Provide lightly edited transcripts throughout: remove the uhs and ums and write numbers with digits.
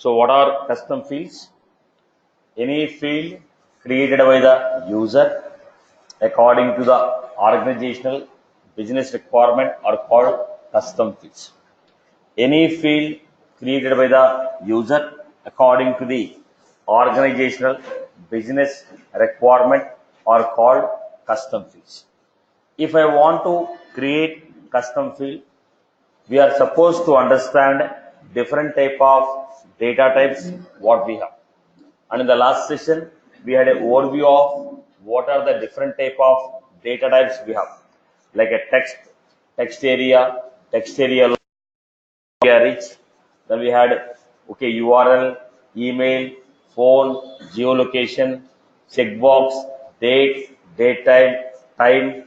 So what are custom fields? Any field created by the user according to the organizational business requirement are called custom fields. Any field created by the user according to the organizational business requirement are called custom fields. If I want to create custom field, we are supposed to understand different type of data types what we have. And in the last session, we had an overview of what are the different type of data types we have, like a text area, rich. Then we had URL, email, phone, geolocation, checkbox, date type, time,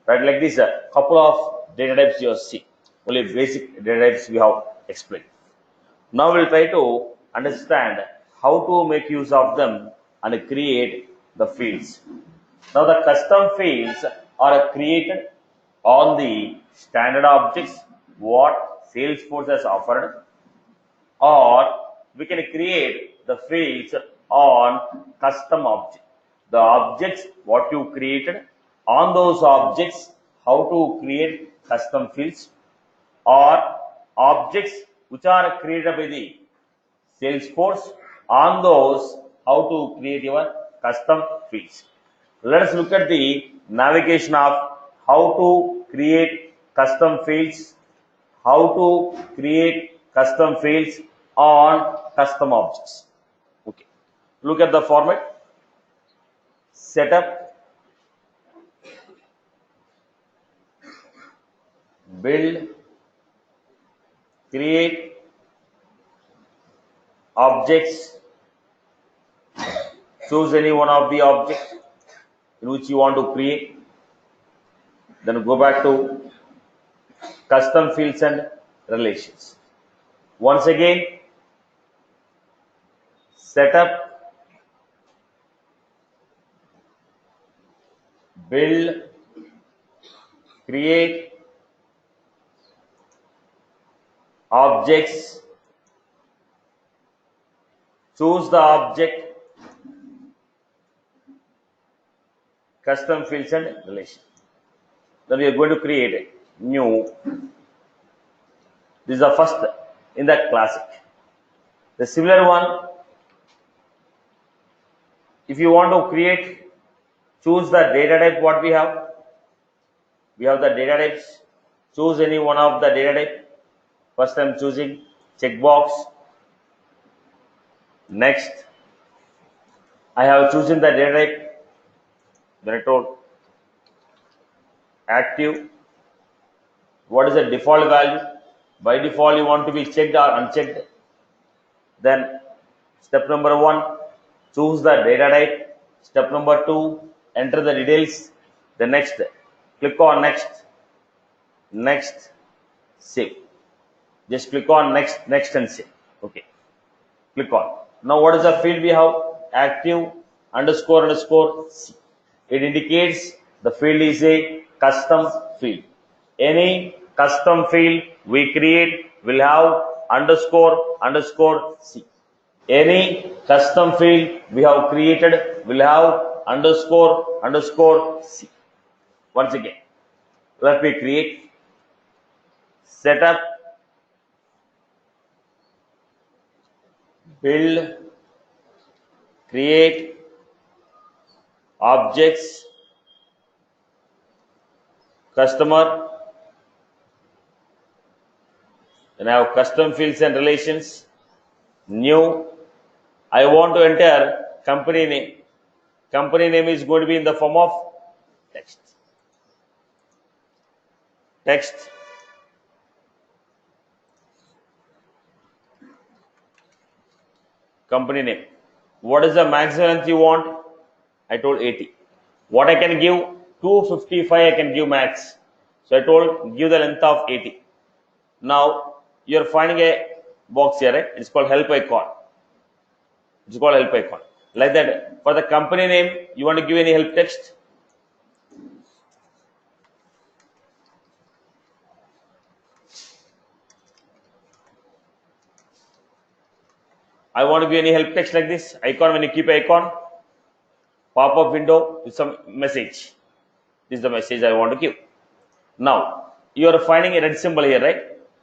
right? Like this, a couple of data types you see. Only basic data types we have explained. Now we'll try to understand how to make use of them and create the fields. Now the custom fields are created on the standard objects what Salesforce has offered, or we can create the fields on custom objects. The objects what you created, on those objects how to create custom fields, or objects which are created by the Salesforce, on those how to create your custom fields. Let us look at the navigation of how to create custom fields, how to create custom fields on custom objects. Okay. Look at the format. Setup, build, create, objects, choose any one of the objects in which you want to create, then go back to custom fields and relations. Once again, setup, build, create, objects, choose the object, custom fields and relations. Then we are going to create a new. This is the first in the classic. The similar one, if you want to create, choose the data type what we have. We have the data types. Choose any one of the data type. First I am choosing checkbox. Next, I have chosen the data type. Then I told active. What is the default value? By default, you want to be checked or unchecked. Then step number 1, choose the data type. Step number 2, enter the details. The next, click on next, save. Just click on next and save. Okay. Click on. Now what is the field we have? Active __ C. It indicates the field is a custom field. Any custom field we create will have __ C. Any custom field we have created will have __ C. Once again, let me create setup, build, create, objects, customer, then I have custom fields and relations, new. I want to enter company name. Company name is going to be in the form of text. Company name. What is the maximum length you want? I told 80. What I can give? 255 I can give max. So I told give the length of 80. Now you are finding a box here, right? It's called help icon. Like that. For the company name, you want to give any help text? I want to give any help text like this icon. When you keep icon, pop-up window with some message. This is the message I want to give. Now you are finding a red symbol here, right?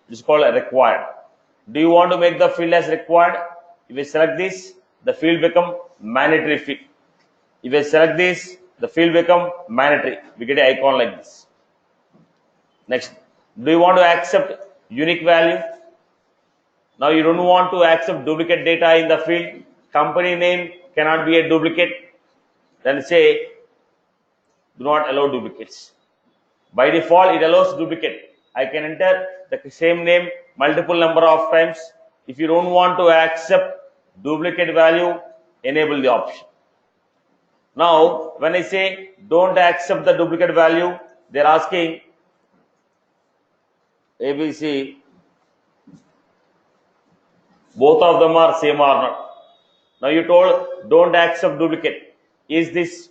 It's called a required. Do you want to make the field as required? If you select this, the field become mandatory field. If I select this, the field become mandatory. We get an icon like this. Next, do you want to accept unique value? Now you don't want to accept duplicate data in the field. Company name cannot be a duplicate. Then say do not allow duplicates. By default, it allows duplicate. I can enter the same name multiple number of times. If you don't want to accept duplicate value, enable the option. Now, when I say don't accept the duplicate value, they're asking ABC, both of them are same or not. Now you told don't accept duplicate. Is this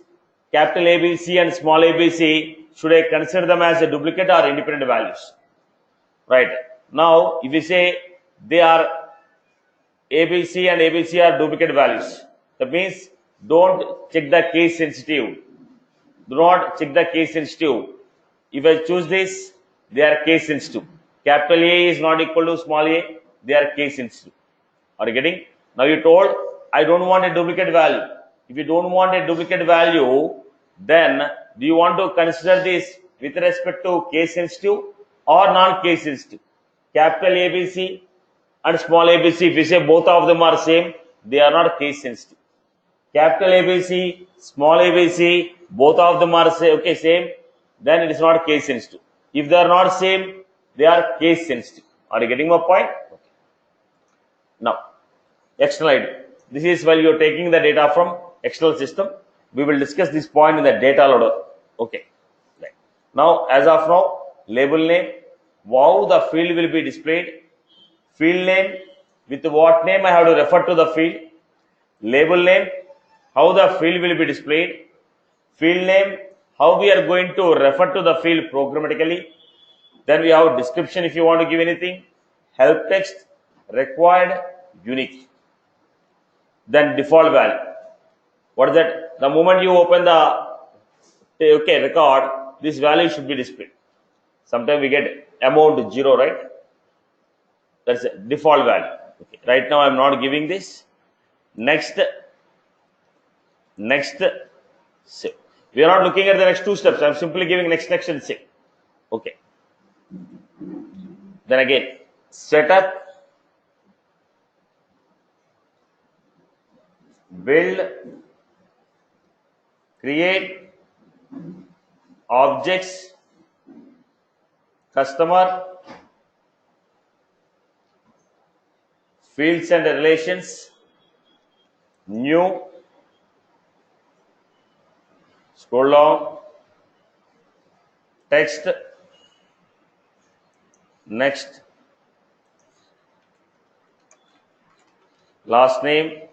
capital ABC and small ABC, should I consider them as a duplicate or independent values? Right. Now, if you say they are ABC and ABC are duplicate values, that means don't check the case sensitive. Do not check the case sensitive. If I choose this, they are case sensitive. Capital A is not equal to small a, they are case sensitive. Are you getting? Now you told I don't want a duplicate value. If you don't want a duplicate value, then do you want to consider this with respect to case sensitive or non-case sensitive? Capital ABC and small ABC, if you say both of them are same, they are not case sensitive. Capital ABC, small ABC, both of them are same, then it is not case sensitive. If they are not same, they are case sensitive. Are you getting my point? Okay. Now, external ID. This is while you are taking the data from external system. We will discuss this point in the data loader. Okay. Right. Now, as of now, label name, how the field will be displayed. Field name, with what name I have to refer to the field. Label name, how the field will be displayed. Field name, how we are going to refer to the field programmatically. Then we have description if you want to give anything. Help text, required, unique. Then default value. What is that? The moment you open the record, this value should be displayed. Sometimes we get amount 0, right? That's a default value. Okay. Right now I am not giving this. Next, save. We are not looking at the next two steps. I am simply giving next and save. Okay. Then again, setup, build, create, objects, customer, fields and relations, new, scroll down, text, next, last name,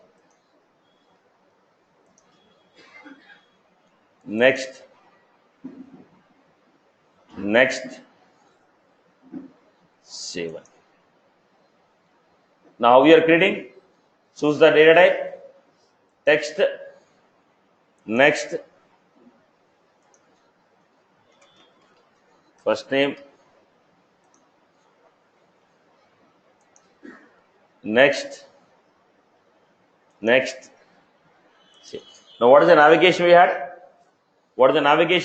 next, save. Now we are creating, choose the data type, text, next, first name, next, save. Now what is the navigation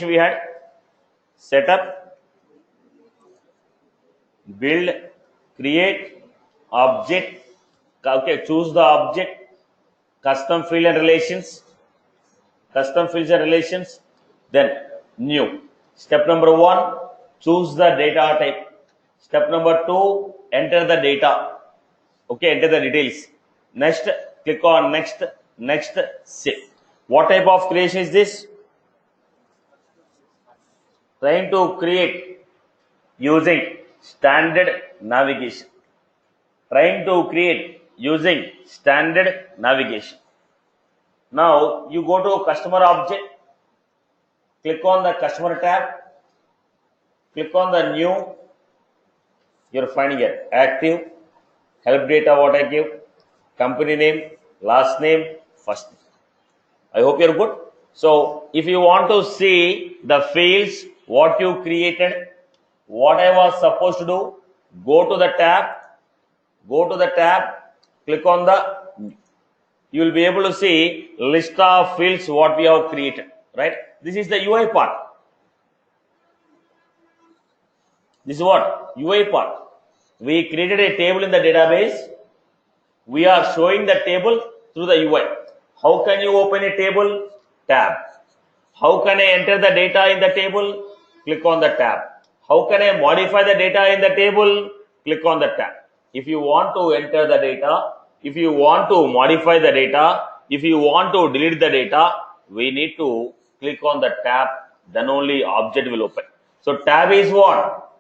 we had? Setup, build, create, object, okay, choose the object, custom field and relations, then new. Step number 1, choose the data type. Step number 2, enter the data. Okay, enter the details. Next, click on next, save. What type of creation is this? Trying to create using standard navigation. Now you go to customer object, click on the customer tab, click on the new. You're finding it active, help data what I give, company name, last name, first name. I hope you're good. So if you want to see the fields, what you created, what I was supposed to do, go to the tab, click on the, you will be able to see list of fields what we have created, right? This is the UI part. This is what? UI part. We created a table in the database. We are showing the table through the UI. How can you open a table? Tab. How can I enter the data in the table? Click on the tab. How can I modify the data in the table? Click on the tab. If you want to enter the data, if you want to modify the data, if you want to delete the data, we need to click on the tab, then only object will open. So tab is what?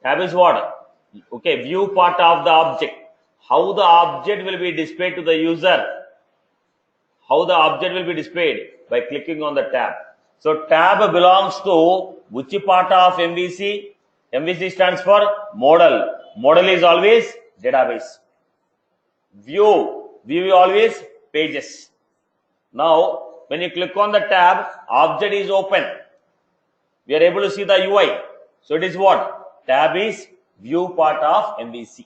Tab is what? Okay, view part of the object. How the object will be displayed to the user. How the object will be displayed? By clicking on the tab. So tab belongs to which part of MVC? MVC stands for model. Model is always database. View is always pages. Now, when you click on the tab, object is open. We are able to see the UI. So it is what? Tab is view part of MVC.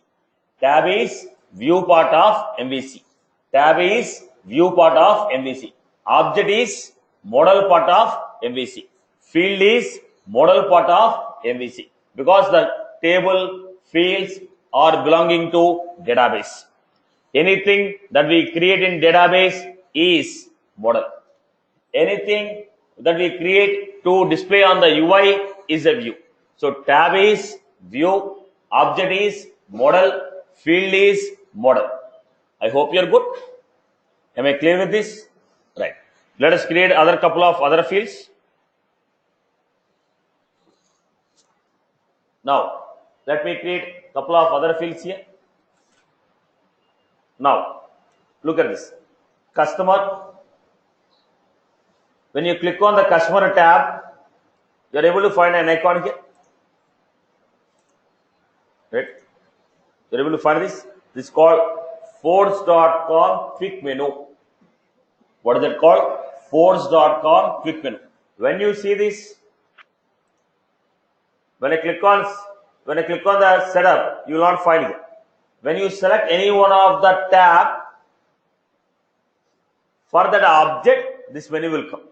Tab is view part of MVC. Tab is view part of MVC. Object is model part of MVC. Field is model part of MVC. Because the table fields are belonging to database. Anything that we create in database is model. Anything that we create to display on the UI is a view. So tab is view, object is model, field is model. I hope you're good. Am I clear with this? Right. Let us create other couple of other fields. Now, let me create a couple of other fields here. Now, look at this. Customer. When you click on the customer tab, you are able to find an icon here. Right? You are able to find this. This is called Force.com quick menu. What is it called? Force.com quick menu. When you see this, when I click on the setup, you will not find it. When you select any one of the tab, for that object, this menu will come.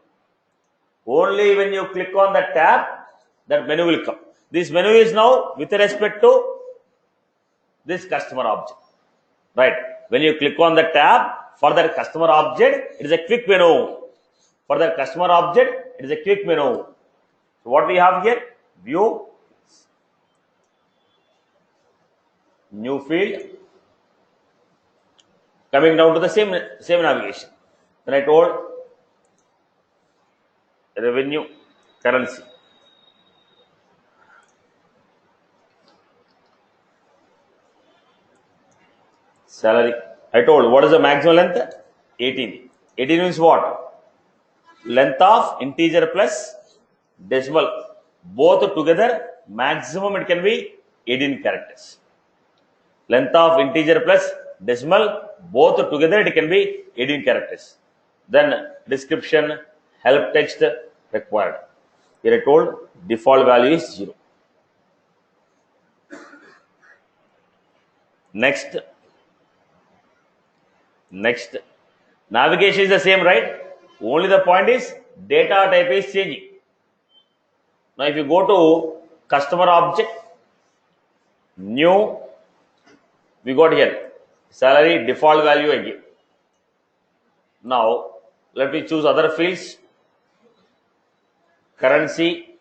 Only when you click on the tab, that menu will come. This menu is now with respect to this customer object. Right. When you click on the tab, for that customer object, it is a quick menu. For the customer object, it is a quick menu. So what we have here? View, new field, coming down to the same navigation. Then I told revenue, currency. Salary. I told what is the maximum length? 18. 18 means what? Length of integer plus decimal. Both together, maximum it can be 18 characters. Length of integer plus decimal, both together it can be 18 characters. Then description, help text required. Here I told default value is 0. Next. Navigation is the same, right? Only the point is data type is changing. Now if you go to customer object, new, we got here salary default value again. Now let me choose other fields. Currency,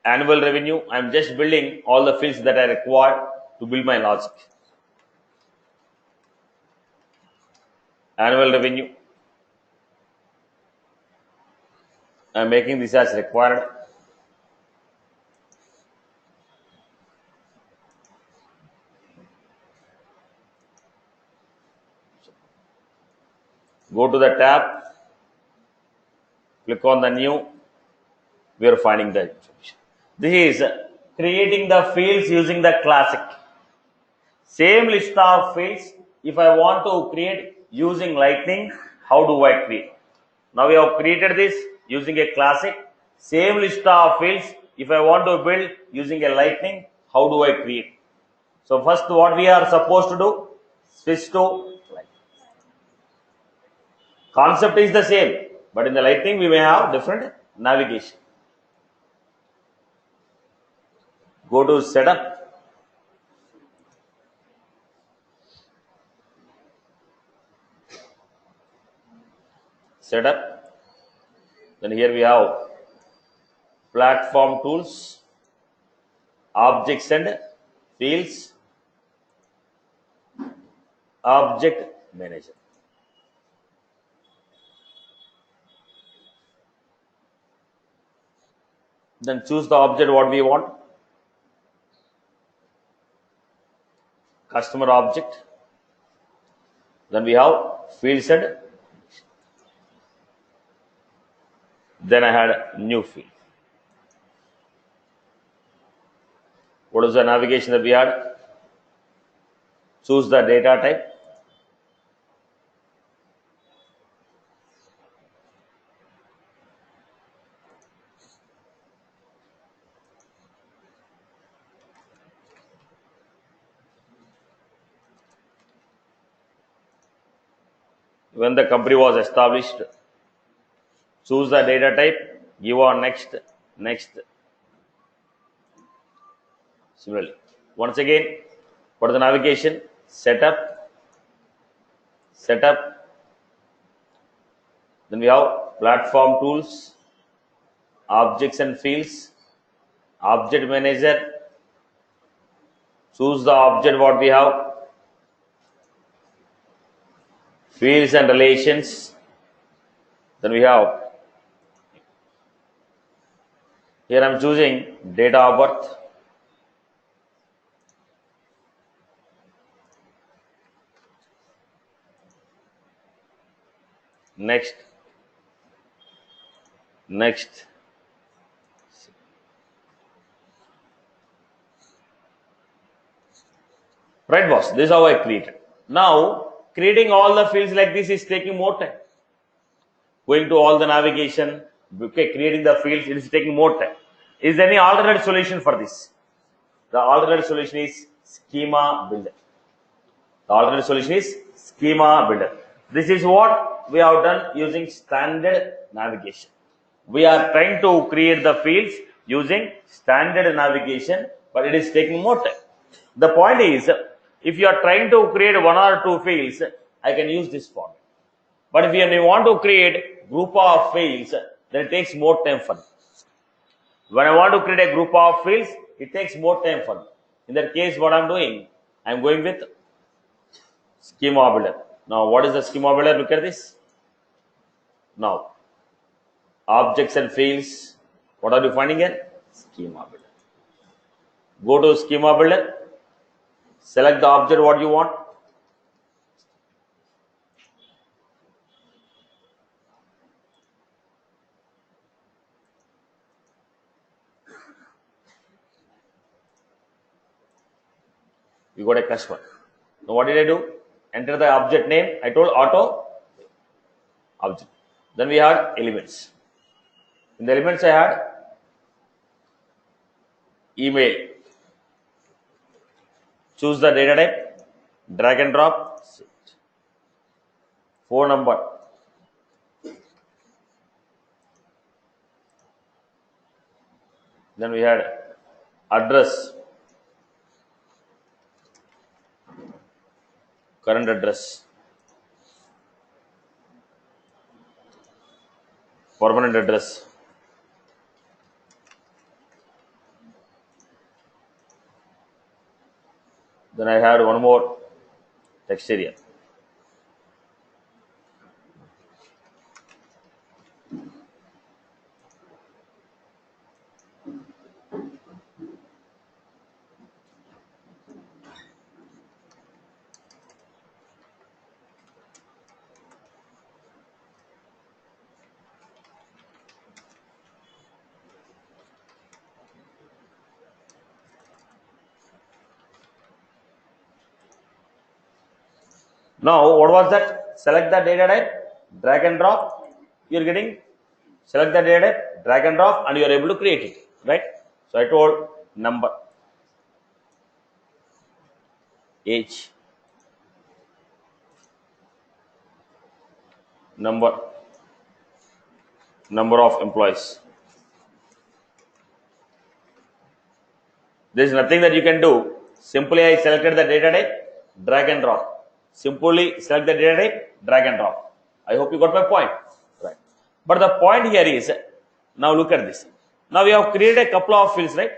annual revenue. I am just building all the fields that I required to build my logic. Annual revenue. I am making this as required. Go to the tab, click on the new, we are finding the information. This is creating the fields using the classic. Same list of fields if I want to create using lightning, how do I create? Now we have created this using a classic, same list of fields. If I want to build using a lightning, how do I create? So first what we are supposed to do, switch to lightning. Concept is the same, but in the lightning we may have different navigation. Go to setup, setup, then here we have platform tools, objects and fields, object manager. Then choose the object what we want, customer object. Then we have fields and then I had new field. What is the navigation that we had? Choose the data type. When the company was established, choose the data type, give on next, next. Similarly, once again, what is the navigation? Setup, setup. Then we have platform tools, objects and fields, object manager. Choose the object what we have, fields and relations. Then we have, here I am choosing data of birth. Next, next. Right, boss? This is how I created. Now, creating all the fields like this is taking more time. Going to all the navigation, okay, creating the fields, it is taking more time. Is there any alternate solution for this? The alternate solution is schema builder. The alternate solution is schema builder. This is what we have done using standard navigation. We are trying to create the fields using standard navigation, but it is taking more time. The point is, if you are trying to create one or two fields, I can use this format. But if you want to create group of fields, then it takes more time for me. When I want to create a group of fields, it takes more time for me. In that case, what I'm doing, I'm going with schema builder. Now, what is the schema builder? Look at this. Now, objects and fields. What are you finding here? Schema builder. Go to schema builder. Select the object what you want. You got a customer. Now what did I do? Enter the object name. I told auto object. Then we had elements. In the elements I had email. Choose the data type. Drag and drop. Phone number. Then we had address. Current address. Permanent address. Then I had one more text area. Now, what was that? Select the data type, drag and drop. You're getting select the data type, drag and drop, and you are able to create it, right? So I told number, age, number of employees. There is nothing that you can do. Simply I selected the data type, drag and drop. Simply select the data type, drag and drop. I hope you got my point. Right. But the point here is, now look at this. Now we have created a couple of fields, right?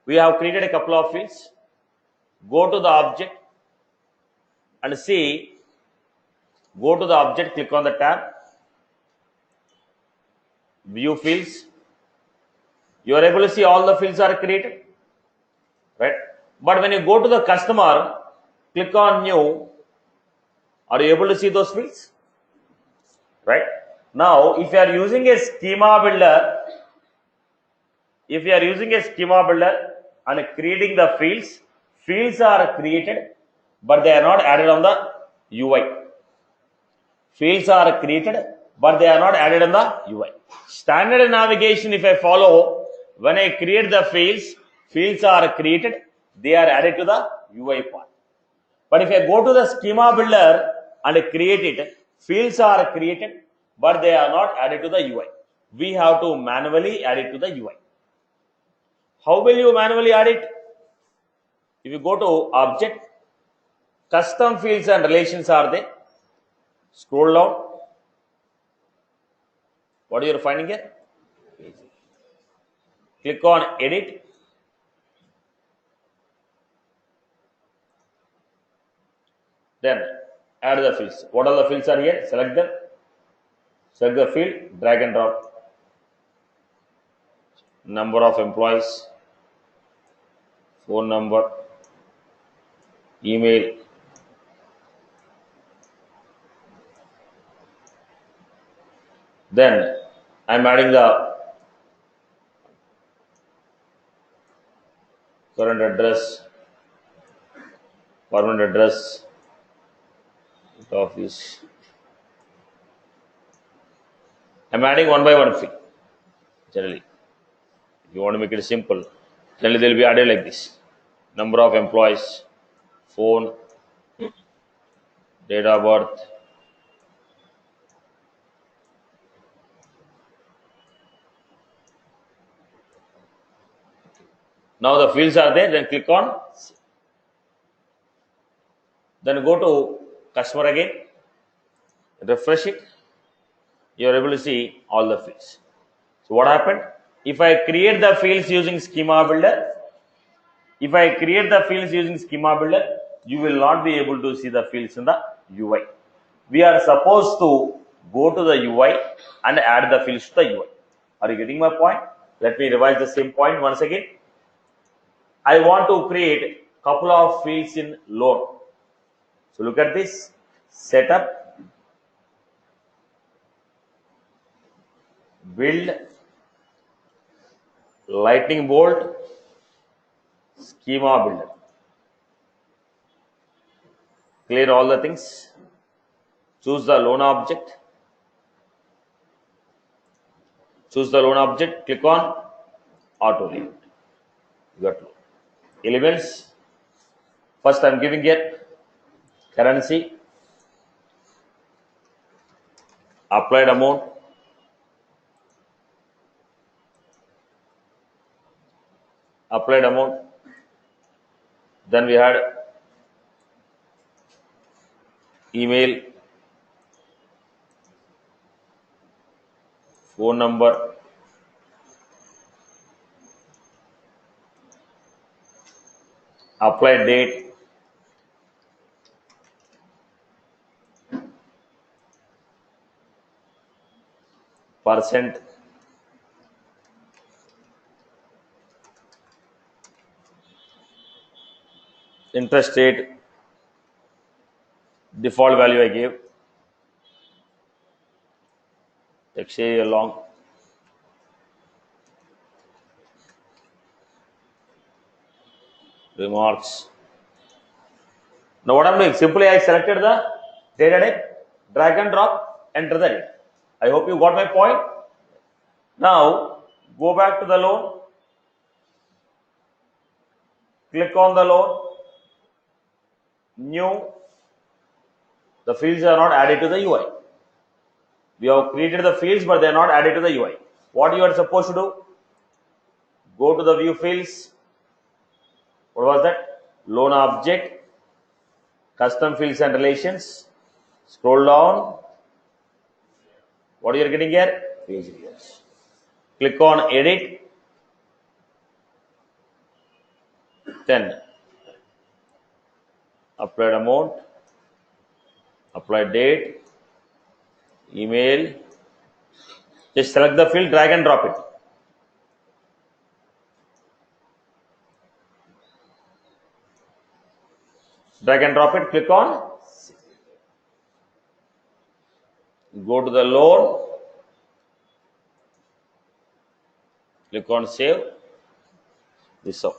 We have created a couple of fields. Go to the object and see, go to the object, click on the tab, view fields. You are able to see all the fields are created, right? But when you go to the customer, click on new, are you able to see those fields? Right? Now, if you are using a schema builder, and creating the fields, fields are created, but they are not added on the UI. Fields are created, but they are not added on the UI. Standard navigation, if I follow, when I create the fields, fields are created, they are added to the UI part. But if I go to the schema builder and create it, fields are created, but they are not added to the UI. We have to manually add it to the UI. How will you manually add it? If you go to object, custom fields and relations are there. Scroll down. What are you finding here? Click on edit. Then add the fields. What are the fields are here? Select them. Select the field, drag and drop. Number of employees, phone number, email, then I'm adding the current address, permanent address, office. I'm adding one by one field. Generally, if you want to make it simple, generally they will be added like this: number of employees, phone, date of birth, now the fields are there. Then click on, then go to customer again, refresh it. You are able to see all the fields. So what happened? If I create the fields using schema builder, you will not be able to see the fields in the UI. We are supposed to go to the UI and add the fields to the UI. Are you getting my point? Let me revise the same point once again. I want to create couple of fields in loan. So look at this. Setup, build, lightning bolt, schema builder. Clear all the things. Choose the loan object. Click on auto layout. You got loan. Elements. First I am giving here currency, applied amount, then we had email, phone number, applied date, percent, interest rate, default value I gave, text area long, remarks, Now what I'm doing, simply I selected the data type, drag and drop, enter the data. I hope you got my point. Now go back to the loan, click on the loan, new, the fields are not added to the UI. We have created the fields, but they are not added to the UI. What you are supposed to do? Go to the view fields. What was that? Loan object, custom fields and relations. Scroll down. What you are getting here? Page readers. Click on edit. 10. Applied amount. Applied date. Email. Just select the field, drag and drop it. Drag and drop it, click on. Go to the loan. Click on save. This up.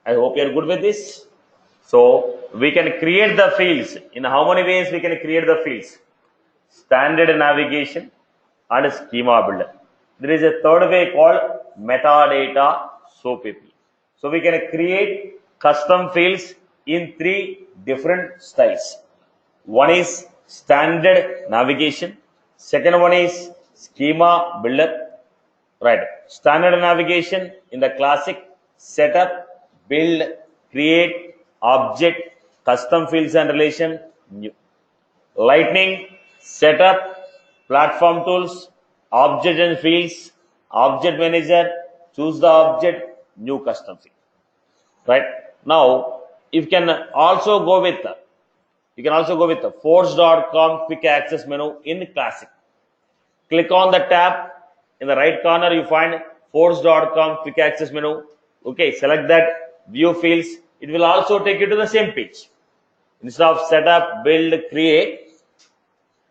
I hope you are good with this. So we can create the fields. In how many ways we can create the fields? Standard navigation and schema builder. There is a third way called metadata SOAP API. So we can create custom fields in 3 different styles. One is standard navigation. Second one is schema builder. Right. Standard navigation in the classic setup, build, create, object, custom fields and relation, new. Lightning, setup, platform tools, object and fields, object manager, choose the object, new custom field. Right. Now, you can also go with the force.com quick access menu in classic. Click on the tab. In the right corner, you find force.com quick access menu. Okay, select that, view fields. It will also take you to the same page. Instead of setup, build, create,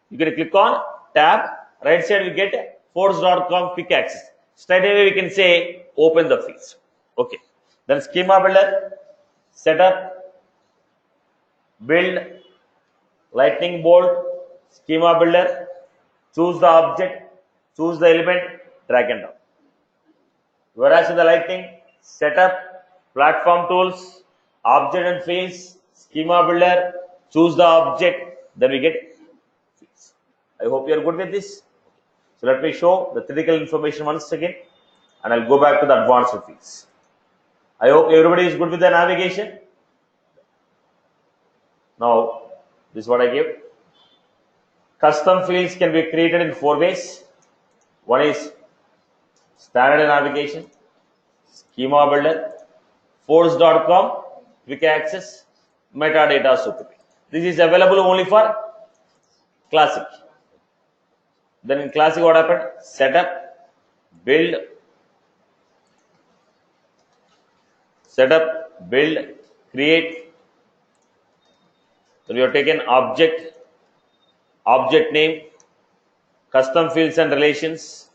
you can click on tab. Right side, we get force.com quick access. Straight away, we can say open the fields. Okay. Then schema builder, setup, build, lightning bolt, schema builder, choose the object, choose the element, drag and drop. Whereas in the lightning, setup, platform tools, object and fields, schema builder, choose the object, then we get fields. I hope you are good with this. So let me show the theoretical information once again, and I'll go back to the advanced fields. I hope everybody is good with the navigation. Now, this is what I give. Custom fields can be created in 4 ways. One is standard navigation, schema builder, force.com, quick access, metadata SOAP API. This is available only for classic. Then in classic, what happened? Setup, build, create. So you have taken object, object name, custom fields and relations.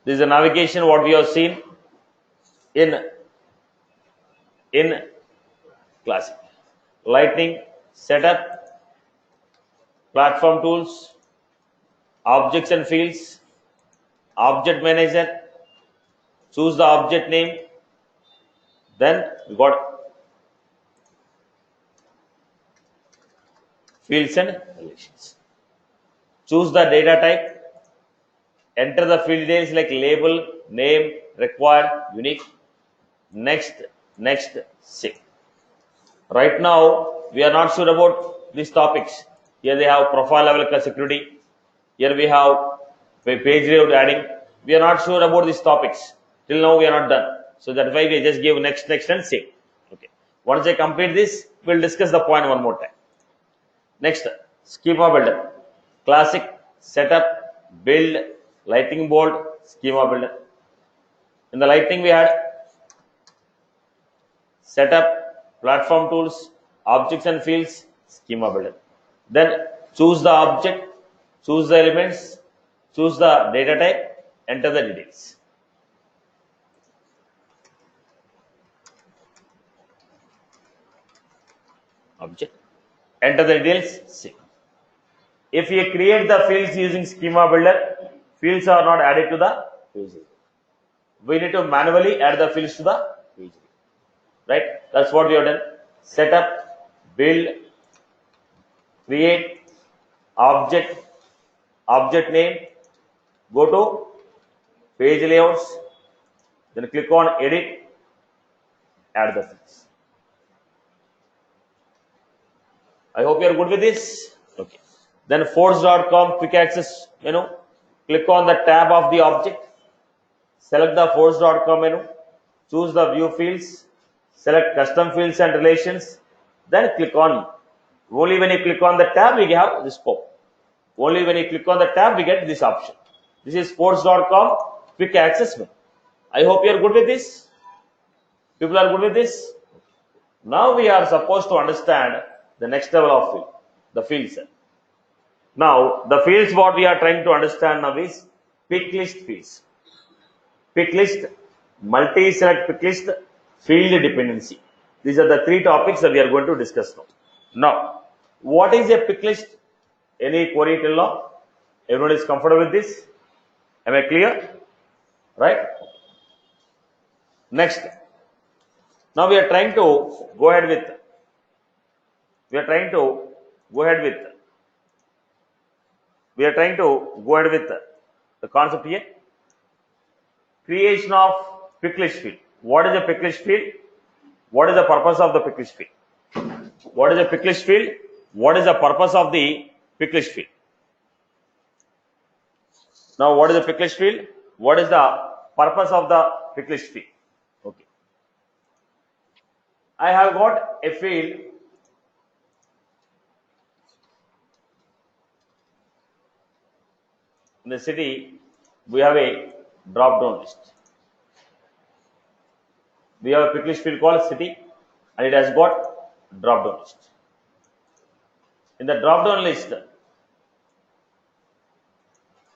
This is the navigation what we have seen in classic. Lightning, setup, platform tools, objects and fields, object manager, choose the object name. Then we got fields and relations. Choose the data type, enter the field details like label, name, required, unique. Next, save. Right now, we are not sure about these topics. Here they have profile level security. Here we have page layout adding. We are not sure about these topics. Till now, we are not done. So that's why we just give next and save. Okay. Once I complete this, we'll discuss the point one more time. Next, schema builder, classic, setup, build, lightning bolt, schema builder. In the lightning, we had setup, platform tools, objects and fields, schema builder. Then choose the object, choose the elements, choose the data type, enter the details. object. Enter the details, save. If you create the fields using schema builder, fields are not added to the page. We need to manually add the fields to the page. Right? That's what we have done. Setup, build, create, object, object name, go to page layouts, then click on edit, add the fields. I hope you are good with this. Okay. Then force.com quick access menu, click on the tab of the object, select the force.com menu, choose the view fields, select custom fields and relations, then click on. Only when you click on the tab, we have this scope. Only when you click on the tab, we get this option. This is force.com quick access menu. I hope you are good with this. People are good with this. Now we are supposed to understand the next level of field, the fields. Now the fields what we are trying to understand now is pick list fields. Pick list, multi-select pick list, field dependency. These are the three topics that we are going to discuss now. Now, what is a pick list? Any query till now? Everyone is comfortable with this? Am I clear? Right? Next. Now we are trying to go ahead with. We are trying to go ahead with the concept here. Creation of pick list field. What is a pick list field? What is the purpose of the pick list field? What is a pick list field? What is the purpose of the pick list field? Now, what is the pick list field? What is the purpose of the pick list field? Okay. I have got a field. In the city, we have a drop-down list. We have a pick list field called city, and it has got drop-down list. In the drop-down list,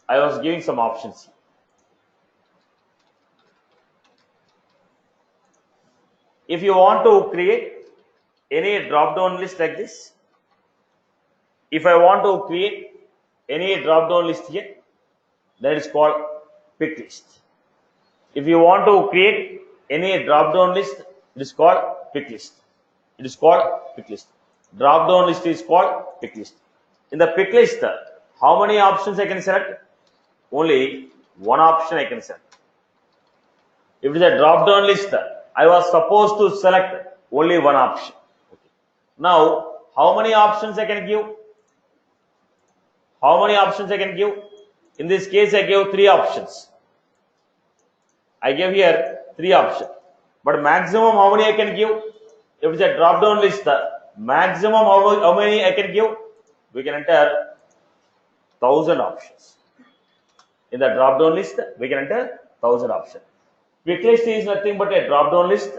I was giving some options. If you want to create any drop-down list like this, if I want to create any drop-down list here, then it's called pick list. If you want to create any drop-down list, it is called pick list. It is called pick list. Drop-down list is called pick list. In the pick list, how many options I can select? Only one option I can select. If it is a drop-down list, I was supposed to select only one option. Okay. Now, how many options I can give? How many options I can give? In this case, I gave 3 options. I gave here 3 options. But maximum how many I can give? If it's a drop-down list, maximum how many I can give? We can enter 1000 options. In the drop-down list, we can enter 1000 options. Pick list is nothing but a drop-down list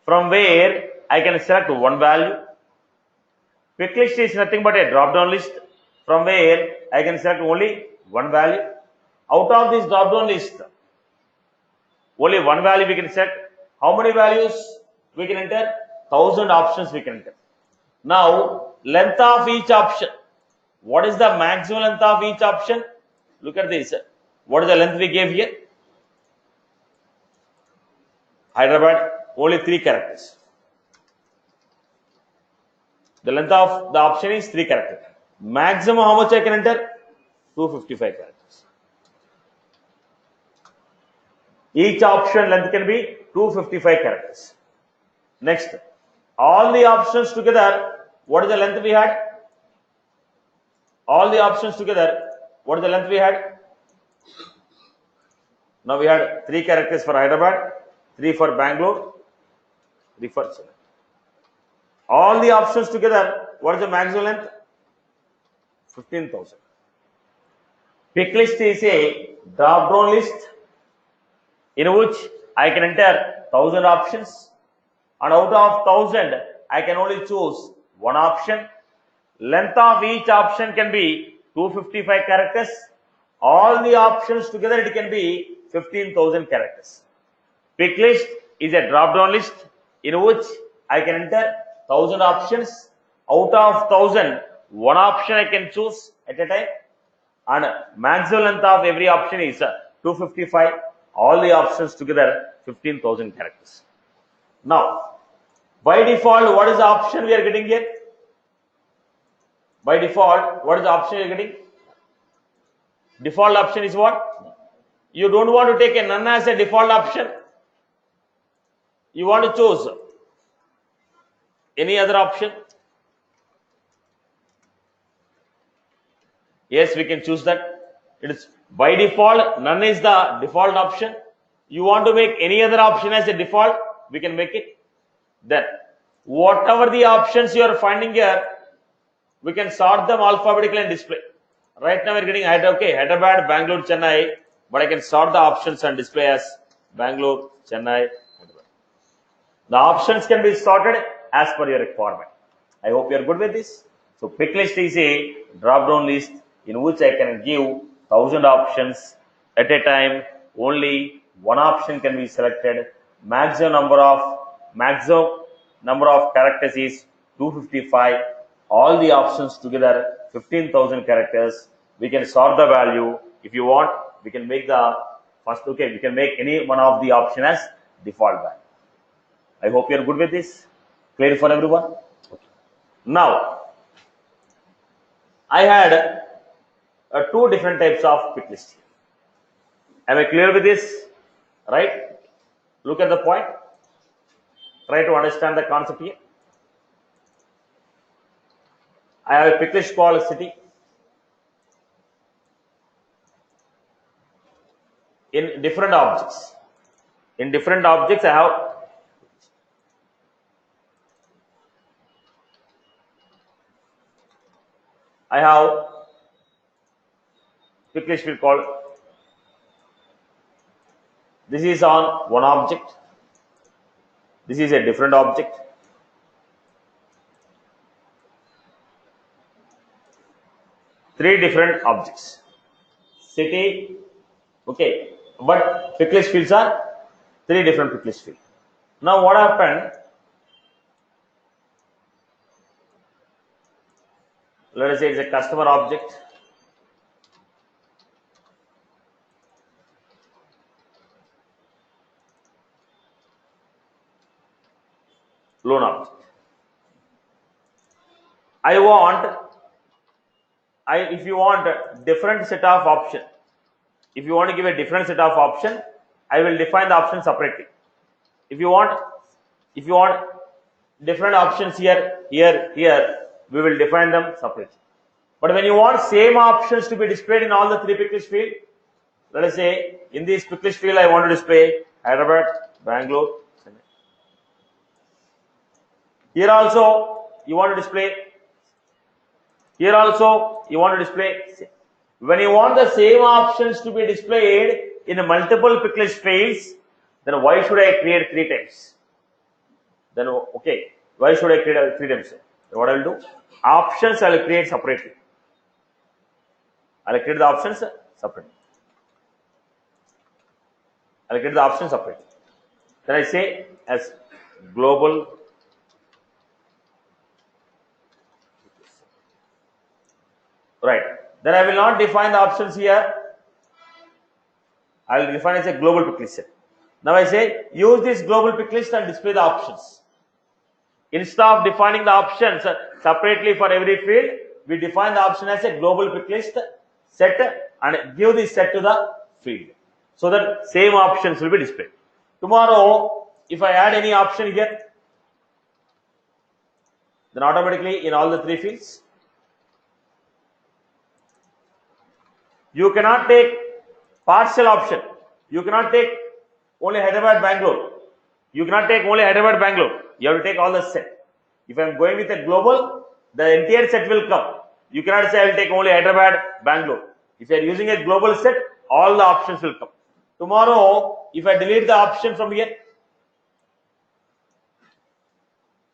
from where I can select one value. Pick list is nothing but a drop-down list from where I can select only one value. Out of this drop-down list, only one value we can select. How many values we can enter? 1000 options we can enter. Now, length of each option. What is the maximum length of each option? Look at this. What is the length we gave here? Hyderabad, only 3 characters. The length of the option is 3 characters. Maximum how much I can enter? 255 characters. Each option length can be 255 characters. Next, all the options together, what is the length we had? All the options together, what is the length we had? Now we had 3 characters for Hyderabad, 3 for Bangalore, 3 for Chennai. All the options together, what is the maximum length? 15,000. Pick list is a drop-down list in which I can enter 1000 options, and out of 1000 I can only choose one option. Length of each option can be 255 characters. All the options together it can be 15,000 characters. Pick list is a drop-down list in which I can enter 1000 options, Out of 1000, one option I can choose at a time, and maximum length of every option is 255. All the options together 15,000 characters. Now, by default, what is the option we are getting here? By default, what is the option you are getting? Default option is what? You don't want to take a none as a default option. You want to choose any other option? Yes, we can choose that. It is by default, none is the default option. You want to make any other option as a default, we can make it. Then, whatever the options you are finding here, we can sort them alphabetically and display. Right now we are getting Hyderabad, Bangalore, Chennai, but I can sort the options and display as Bangalore, Chennai, Hyderabad. The options can be sorted as per your requirement. I hope you are good with this. So pick list is a drop down list in which I can give 1000 options at a time. Only one option can be selected. Maximum number of characters is 255. All the options together 15,000 characters. We can sort the value. If you want, we can make the first. We can make any one of the option as default value. I hope you are good with this. Clear for everyone? Okay. Now, I had two different types of pick list here. Am I clear with this? Right? Look at the point. Try to understand the concept here. I have a pick list called city. In different objects. In different objects, I have pick list field called. This is on one object. This is a different object. Three different objects. City, okay, but pick list fields are three different pick list fields. Now what happened? Let us say it's a customer object. Loan object. If you want a different set of option, if you want to give a different set of option, I will define the option separately. If you want different options here, we will define them separately. But when you want same options to be displayed in all the three pick list field, let us say in this pick list field I want to display Hyderabad, Bangalore, Chennai. Here also you want to display. Here also you want to display. When you want the same options to be displayed in multiple pick list fields, then why should I create three times? Then okay, why should I create three times? Then what I will do? Options I will create separately. I will create the options separately. I will create the options separately. Then I say as global. Right. Then I will not define the options here. I will define as a global pick list set. Now I say use this global pick list and display the options. Instead of defining the options separately for every field, we define the option as a global pick list set and give this set to the field. So that same options will be displayed. Tomorrow, if I add any option here, then automatically in all the three fields, you cannot take partial option. You cannot take only Hyderabad, Bangalore. You cannot take only Hyderabad, Bangalore. You have to take all the set. If I am going with a global, the entire set will come. You cannot say I will take only Hyderabad, Bangalore. If you are using a global set, all the options will come. Tomorrow, if I delete the option from here,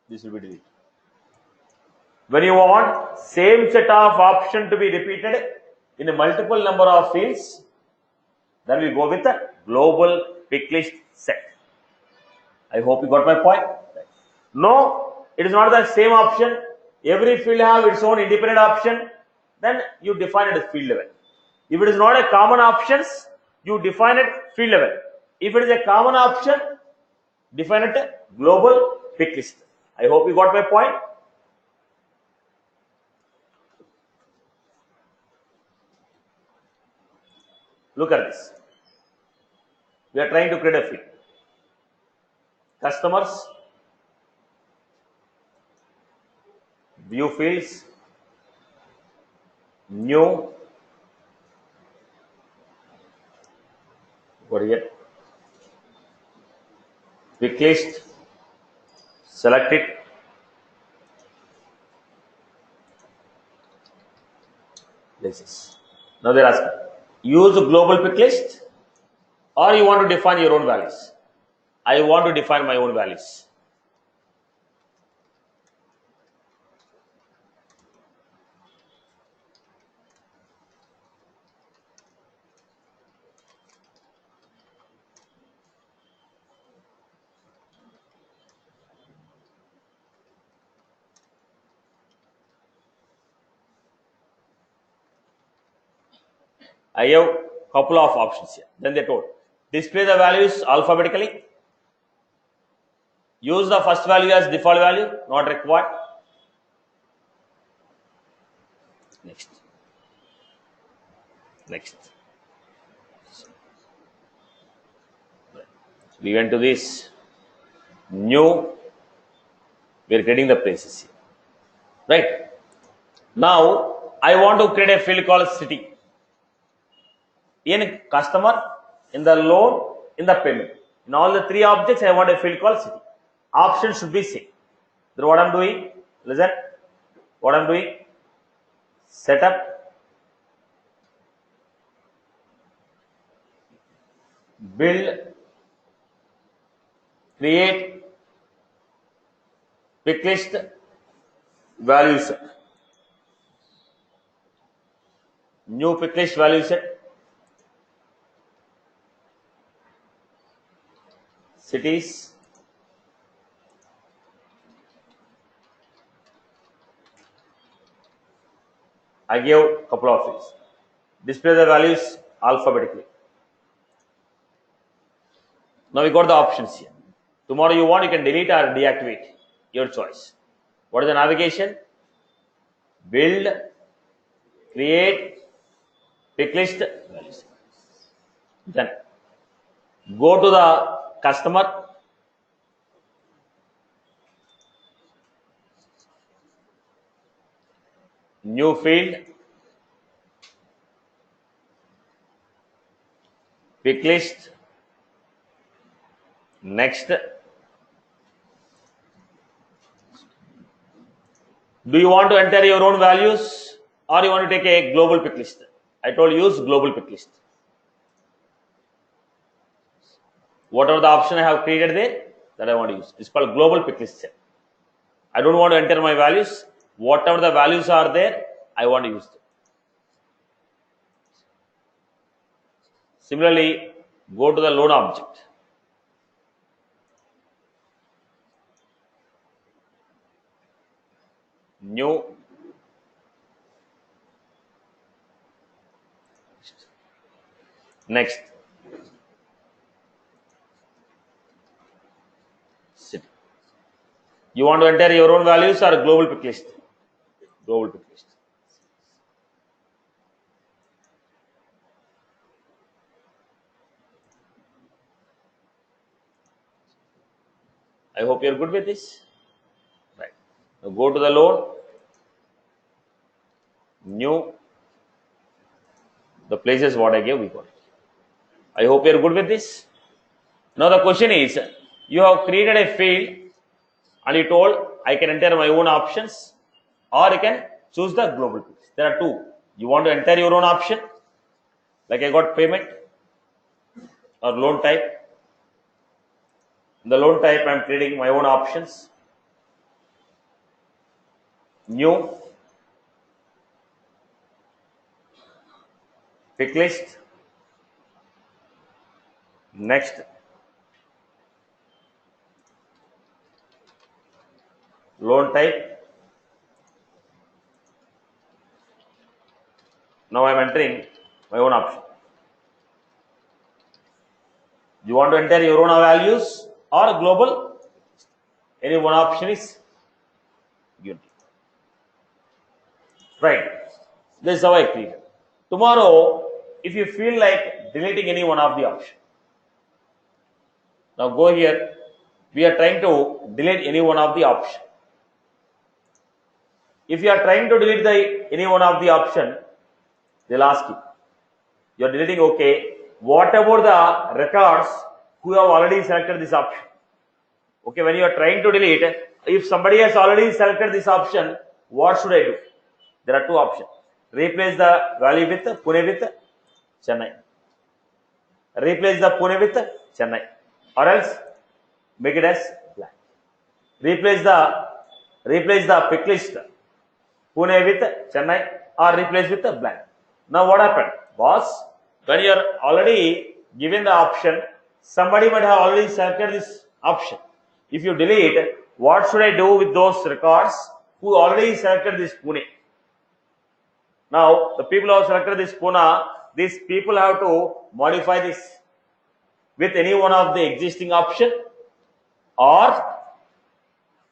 this will be deleted. When you want same set of option to be repeated in a multiple number of fields, then we go with the global pick list set. I hope you got my point. No, it is not the same option. Every field have its own independent option, then you define it at field level. If it is not a common options, you define it field level. If it is a common option, define it global pick list. I hope you got my point. Look at this. We are trying to create a field. Customers, view fields, new, what here? Pick list, select it. This is. Now they're asking, use a global pick list or you want to define your own values? I want to define my own values. I have couple of options here. Then they told, display the values alphabetically. Use the first value as default value, not required. Next. We went to this new. We are creating the places here. Right. Now I want to create a field called city. In customer, in the loan, in the payment. In all the three objects, I want a field called city. Option should be same. Then what I'm doing, listen, what I'm doing, setup, build, create, pick list, value set. New pick list value set. Cities. I gave a couple of things. Display the values alphabetically. Now we got the options here. Tomorrow you want, you can delete or deactivate. Your choice. What is the navigation? Build, create, pick list, values. Then go to the customer. New field, pick list, next. Do you want to enter your own values or you want to take a global pick list? I told you use global pick list. Whatever the option I have created there, that I want to use. It's called global pick list set. I don't want to enter my values. Whatever the values are there, I want to use them. Similarly, go to the loan object. New. Next. City. You want to enter your own values or global pick list? Global pick list. I hope you're good with this. Right. Now go to the loan. New. The places what I gave, we got it. I hope you're good with this. Now the question is, you have created a field and you told I can enter my own options or I can choose the global pick. There are two. You want to enter your own option, like I got payment or loan type. In the loan type, I'm creating my own options. New, pick list, next, loan type, Now I am entering my own option. You want to enter your own values or global? Any one option is given. Right. This is how I clear. Tomorrow, if you feel like deleting any one of the option, now go here. We are trying to delete any one of the option. If you are trying to delete any one of the option, they'll ask you. You are deleting, okay. What about the records who have already selected this option? Okay, when you are trying to delete, if somebody has already selected this option, what should I do? There are two options. Replace the value with Pune with Chennai. Replace the Pune with Chennai. Or else make it as blank. Replace the pick list Pune with Chennai or replace with blank. Now what happened? Boss, when you are already given the option, somebody might have already selected this option. If you delete, what should I do with those records who already selected this Pune? Now, the people who have selected this Pune, these people have to modify this with any one of the existing option or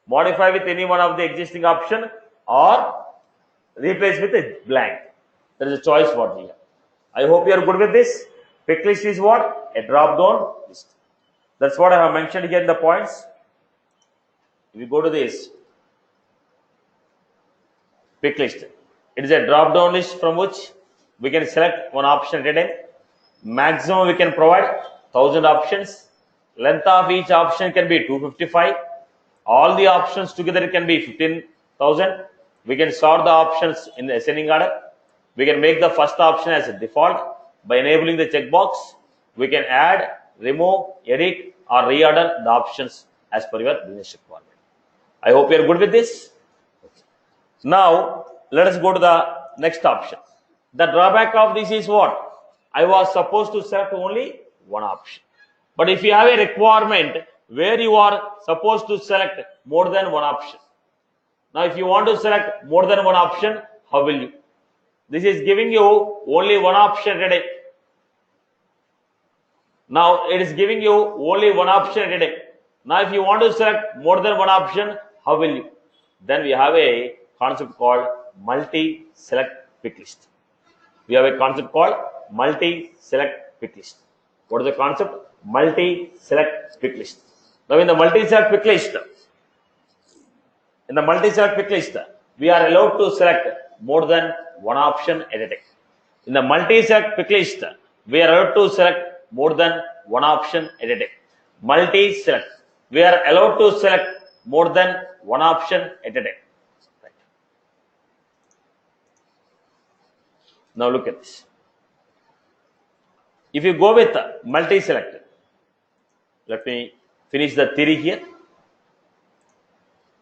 modify with any one of the existing option or replace with a blank. There is a choice for here. I hope you are good with this. Pick list is what? A drop down list. That's what I have mentioned here in the points. If you go to this pick list, it is a drop down list from which we can select one option at a time. Maximum we can provide 1000 options. Length of each option can be 255. All the options together can be 15,000. We can sort the options in the ascending order. We can make the first option as a default by enabling the checkbox. We can add, remove, edit or reorder the options as per your business requirement. I hope you are good with this. Okay. Now, let us go to the next option. The drawback of this is what? I was supposed to select only one option. But if you have a requirement where you are supposed to select more than one option. Now, if you want to select more than one option, how will you? This is giving you only one option a day. Now, it is giving you only one option a day. Now, if you want to select more than one option, how will you? Then we have a concept called multi-select pick list. We have a concept called multi-select pick list. What is the concept? Multi-select pick list. Now, in the multi-select pick list, we are allowed to select more than one option at a time. In the multi-select pick list, we are allowed to select more than one option at a time. Multi-select, we are allowed to select more than one option at a time. Right. Now look at this. If you go with multi-select, let me finish the theory here.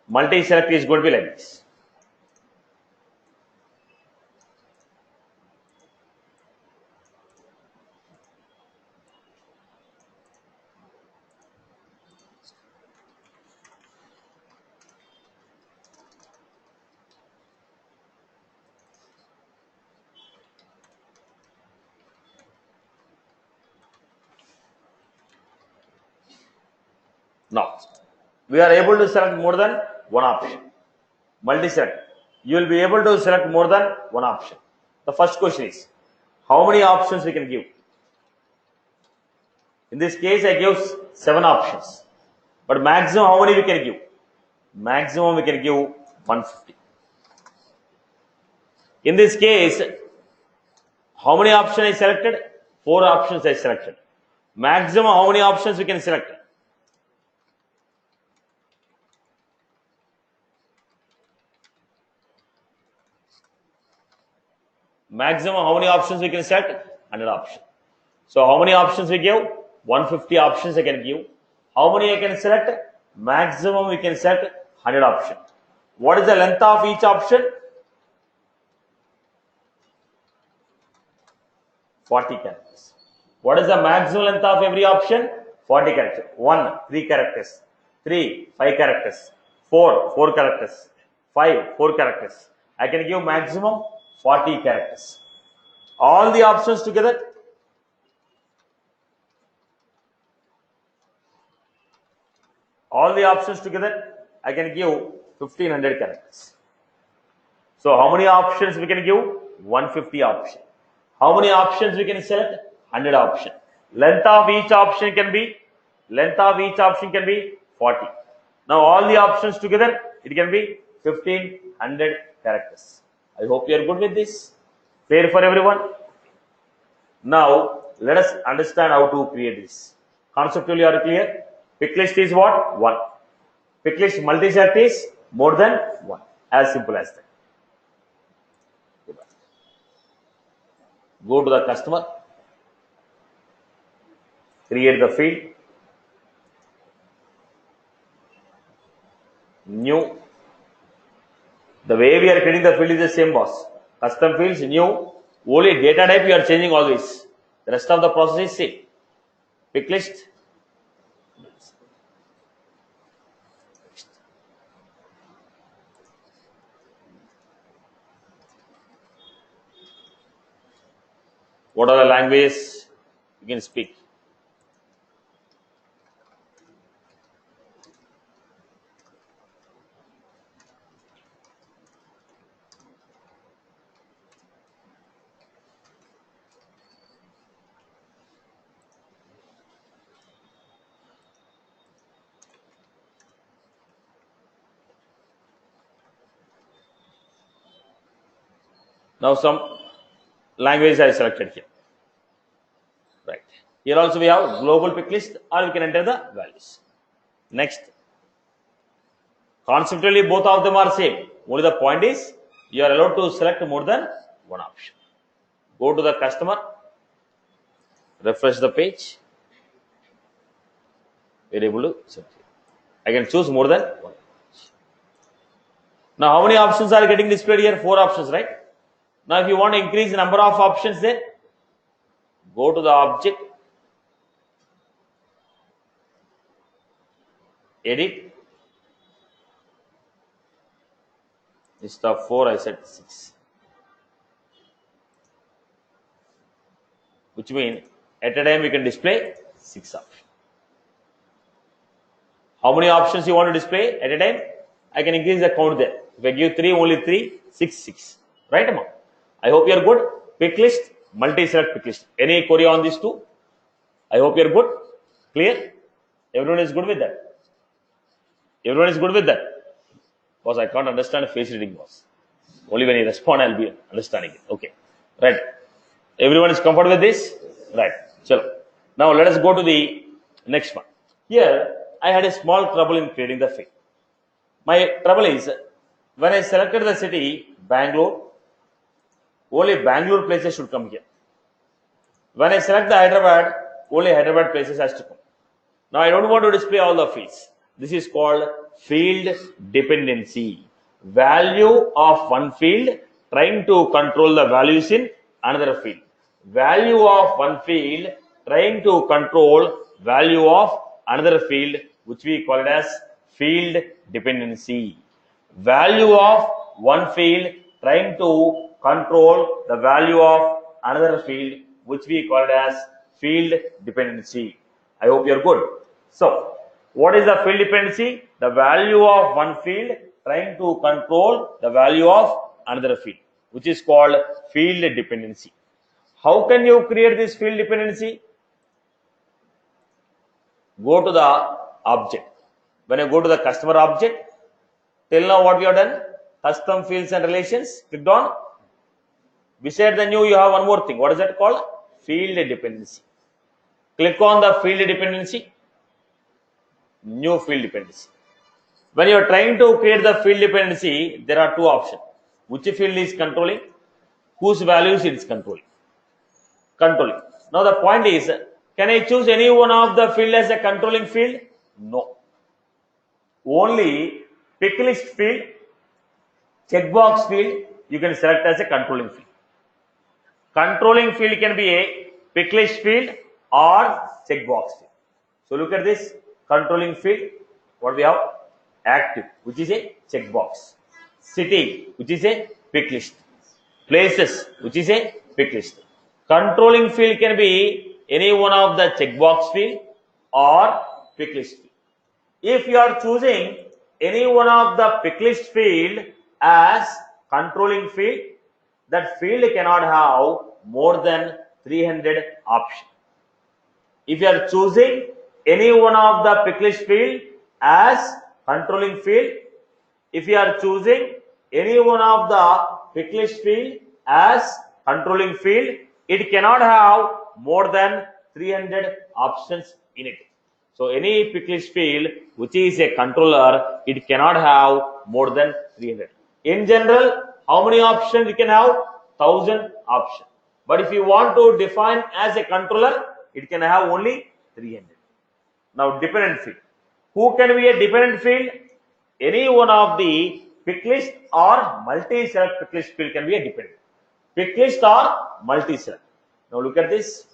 Multi-select is going to be like this. Now, we are able to select more than one option. Multi-select. You will be able to select more than one option. The first question is, how many options we can give? In this case, I give 7 options. But maximum, how many we can give? Maximum, we can give 150. In this case, how many options I selected? 4 options I selected. Maximum, how many options we can select? Maximum, how many options we can select? 100 options. So, how many options we give? 150 options I can give. How many I can select? Maximum we can select 100 options. What is the length of each option? 40 characters. What is the maximum length of every option? 40 characters. 1, 3 characters. 3, 5 characters. 4, 4 characters. 5, 4 characters. I can give maximum 40 characters. All the options together. All the options together, I can give 1500 characters. So how many options we can give? 150 options. How many options we can select? 100 options. Length of each option can be 40. Now all the options together, it can be 1500 characters. I hope you are good with this. Clear for everyone? Now let us understand how to create this. Conceptually, are you clear? Pick list is what? 1. Pick list multi-select is more than 1. As simple as that. Go to the customer, create the field, new. The way we are creating the field is the same, boss. Custom fields, new. Only data type you are changing always. The rest of the process is same. Pick list. What are the languages you can speak? Now some languages I selected here. Right. Here also we have global pick list, or we can enter the values. Next. Conceptually both of them are same. Only the point is you are allowed to select more than one option. Go to the customer, refresh the page. We are able to select it. I can choose more than one. Now how many options are getting displayed here? 4 options, right? Now if you want to increase the number of options, then go to the object, edit. Instead of 4, I said 6. Which means at a time we can display 6 options. How many options you want to display at a time? I can increase the count there. If I give 3, only 3, 6, 6. Right, Amma? I hope you are good. Pick list, multi-select pick list. Any query on these two? I hope you are good. Clear? Everyone is good with that? Everyone is good with that? Because I can't understand face reading, boss. Only when you respond, I'll be understanding it. Okay. Right. Everyone is comfortable with this? Right. Chalo. Now let us go to the next one. Here, I had a small trouble in creating the field. My trouble is, when I selected the city, Bangalore, only Bangalore places should come here. When I select the Hyderabad, only Hyderabad places has to come. Now I don't want to display all the fields. This is called field dependency. Value of one field trying to control the values in another field. Value of one field trying to control value of another field, which we call it as field dependency. Value of one field trying to control the value of another field, which we call it as field dependency. I hope you're good. So, what is the field dependency? The value of one field trying to control the value of another field, which is called field dependency. How can you create this field dependency? Go to the object. When you go to the customer object, till now what we have done? Custom fields and relations. Clicked on. Beside the new, you have one more thing. What is that called? Field dependency. Click on the field dependency. New field dependency. When you are trying to create the field dependency, there are 2 options. Which field is controlling? Whose values it is controlling? Controlling. Now the point is, can I choose any one of the field as a controlling field? No. Only pick list field, checkbox field, you can select as a controlling field. Controlling field can be a pick list field or checkbox field. So look at this controlling field. What we have? Active, which is a checkbox. City, which is a pick list. Places, which is a pick list. Controlling field can be any one of the checkbox field or pick list field. If you are choosing any one of the pick list field as controlling field, that field cannot have more than 300 options. If you are choosing any one of the pick list field as controlling field, if you are choosing any one of the pick list field as controlling field, it cannot have more than 300 options in it. So any pick list field which is a controller, it cannot have more than 300. In general, how many options you can have? 1000 options. But if you want to define as a controller, it can have only 300. Now dependent field. Who can be a dependent field? Any one of the pick list or multi-select pick list field can be a dependent. Pick list or multi-select. Now look at this.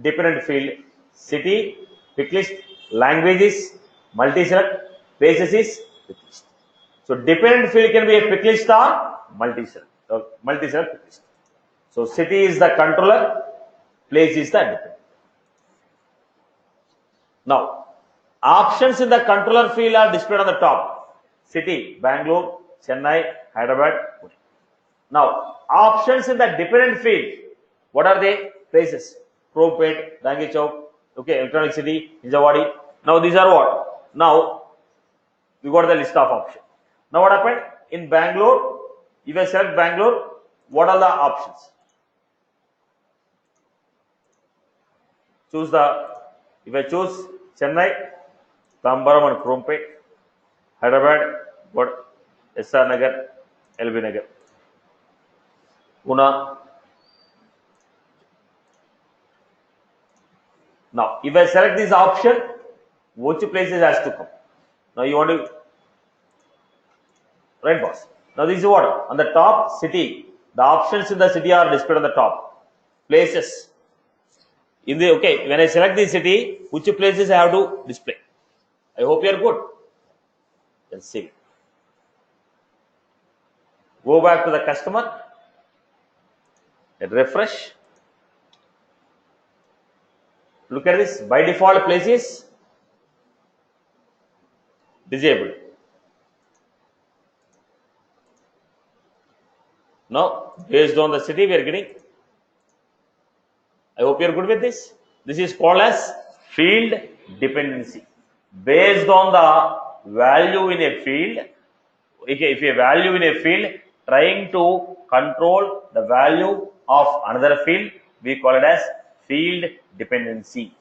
Dependent field, city, pick list, languages, multi-select, places is pick list. So dependent field can be a pick list or multi-select. Multi-select pick list. So city is the controller, place is the dependent. Now, options in the controller field are displayed on the top. City, Bangalore, Chennai, Hyderabad, Pune. Now, options in the dependent field, what are they? Places, Chromepet, Dangi Chowk, okay, Electronic City, Hinjawadi. Now, these are what? Now, we got the list of options. Now, what happened? In Bangalore, if I select Bangalore, what are the options? Choose if I choose Chennai, Tambaram and Chromepet, Hyderabad, what? SR Nagar, LB Nagar, Pune. Now, if I select this option, which places has to come? Now, you want to, right boss? Now, this is what? On the top, city. The options in the city are displayed on the top. Places. Okay, when I select the city, which places I have to display? I hope you are good. Let's see. Go back to the customer. Hit refresh. Look at this. By default, place is disabled. Now, based on the city, we are getting. I hope you are good with this. This is called as field dependency. Based on the value in a field, if a value in a field trying to control the value of another field, we call it as field dependency.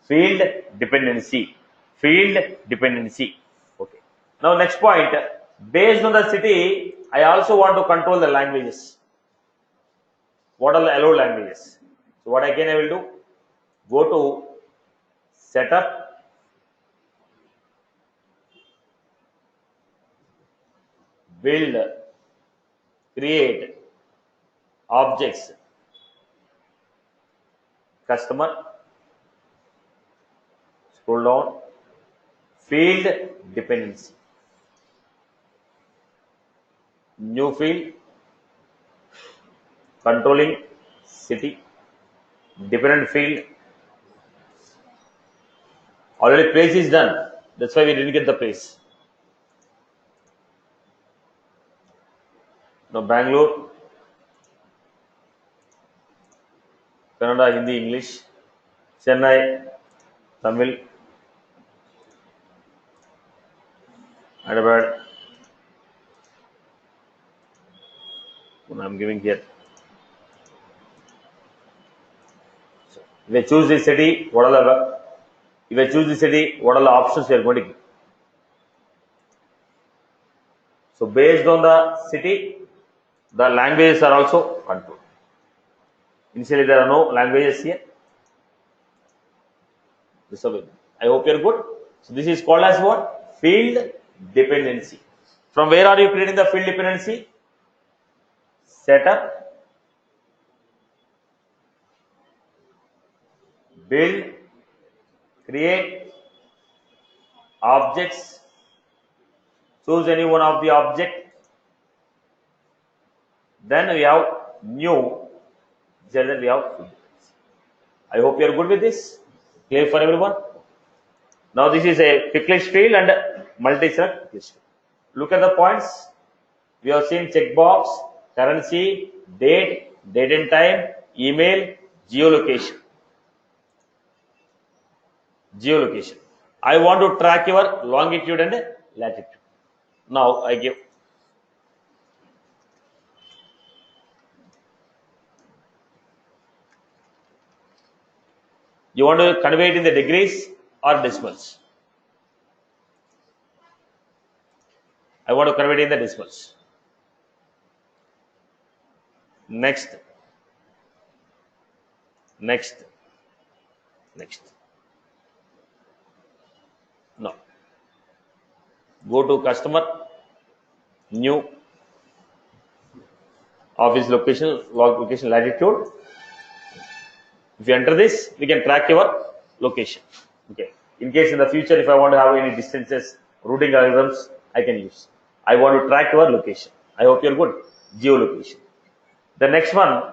Field dependency. Field dependency. Okay. Now next point, based on the city, I also want to control the languages. What are the allowed languages? So what again I will do? Go to setup, build, create objects, customer, scroll down, field dependency, new field, controlling city, dependent field. Already place is done. That's why we didn't get the place. Now Bangalore, Kannada, Hindi, English, Chennai, Tamil, Hyderabad. I'm giving here. So if I choose the city, what are the options we are going to give? So based on the city, the languages are also controlled. Initially, there are no languages here. I hope you are good. So this is called as what? Field dependency. From where are you creating the field dependency? Setup, build, create objects, choose any one of the object. Then we have new, Then we have field details. I hope you are good with this. Clear for everyone? Now this is a pick list field and multi-select pick list field. Look at the points. We have seen checkbox, currency, date, date and time, email, geolocation. Geolocation. I want to track your longitude and latitude. Now I give. You want to convey it in the degrees or decimals? I want to convert it in the decimals. Next. Next. Next. No. Go to customer, new, office location, log location, latitude. If you enter this, we can track your location. Okay. In case in the future, if I want to have any distances, routing algorithms, I can use. I want to track your location. I hope you're good. Geolocation. The next one,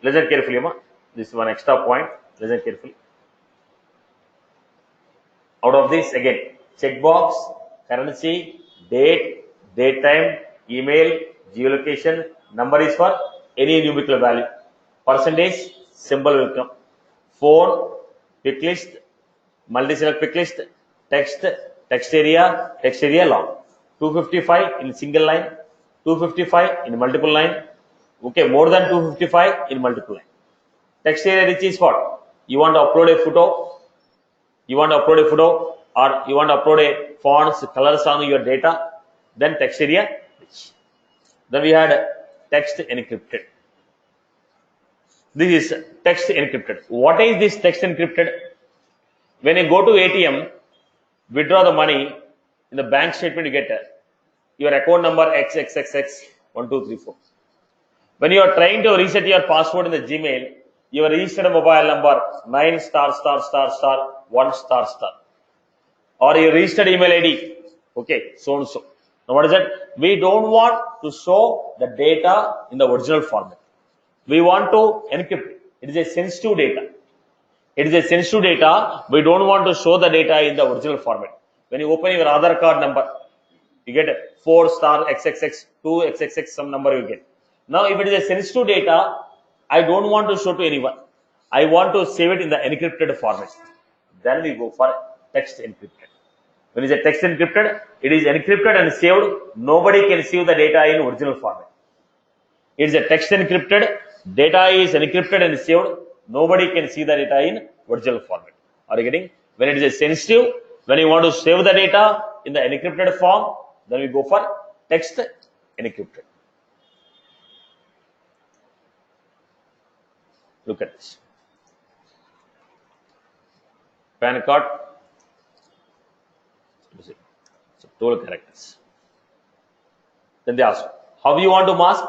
listen carefully, ma. This is one extra point. Listen carefully. Out of this, again, checkbox, currency, date, date time, email, geolocation, number is for any numerical value. Percentage, symbol will come. Phone, pick list, multi-select pick list, text, text area long. 255 in single line, 255 in multiple line. Okay, more than 255 in multiple line. Text area rich is what? You want to upload a photo, or you want to upload a fonts, colors on your data, then text area rich. Then we had text encrypted. This is text encrypted. What is this text encrypted? When you go to ATM, withdraw the money, in the bank statement you get your account number XXXX1234. When you are trying to reset your password in the Gmail, your registered mobile number 9 star star star star 1 star star, or your registered email ID, okay, so and so. Now what is that? We don't want to show the data in the original format. We want to encrypt it. It is a sensitive data. It is a sensitive data. We don't want to show the data in the original format. When you open your Aadhaar card number, you get 4 star XXX, 2 XXX, some number you get. Now, if it is a sensitive data, I don't want to show to anyone. I want to save it in the encrypted format. Then we go for text encrypted. When it is a text encrypted, it is encrypted and saved. Nobody can save the data in original format. It is a text encrypted. Data is encrypted and saved. Nobody can see the data in original format. Are you getting? When it is a sensitive, when you want to save the data in the encrypted form, then we go for text encrypted. Look at this. PAN card. So 12 characters. Then they ask, how you want to mask?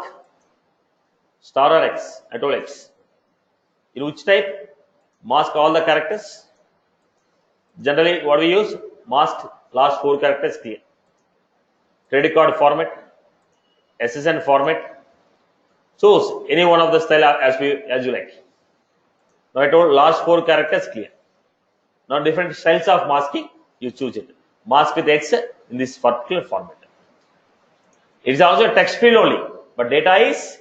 Star or X? I told X. In which type? Mask all the characters. Generally, what we use? Mask last 4 characters clear. Credit card format, SSN format. Choose any one of the style as you like. Now I told last 4 characters clear. Now different styles of masking, you choose it. Mask with X in this particular format. It is also a text field only, but data is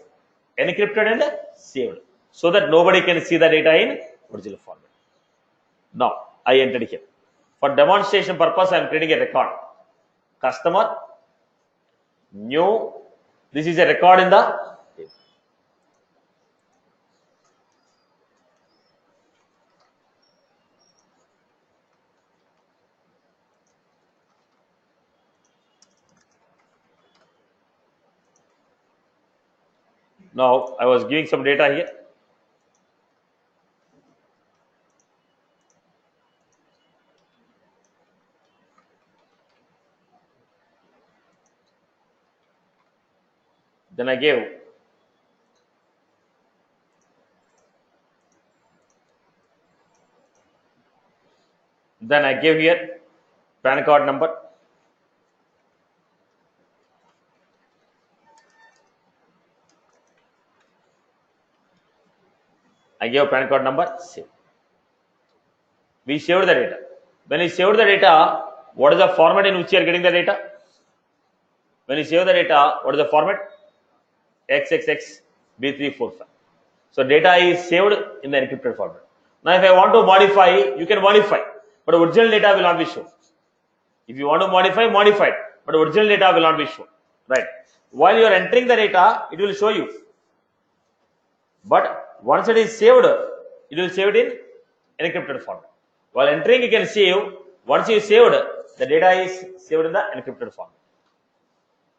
encrypted and saved, so that nobody can see the data in original format. Now I entered here. For demonstration purpose, I am creating a record. Customer, new. This is a record in the table. Now I was giving some data here. Then I gave here PAN card number. I gave PAN card number, save. We saved the data. When you saved the data, what is the format in which you are getting the data? When you save the data, what is the format? XXX B345. So data is saved in the encrypted format. Now if I want to modify, you can modify, but original data will not be shown. If you want to modify, modify it, but original data will not be shown. Right? While you are entering the data, it will show you. But once it is saved, it will save it in encrypted format. While entering, you can save. Once you saved, the data is saved in the encrypted format.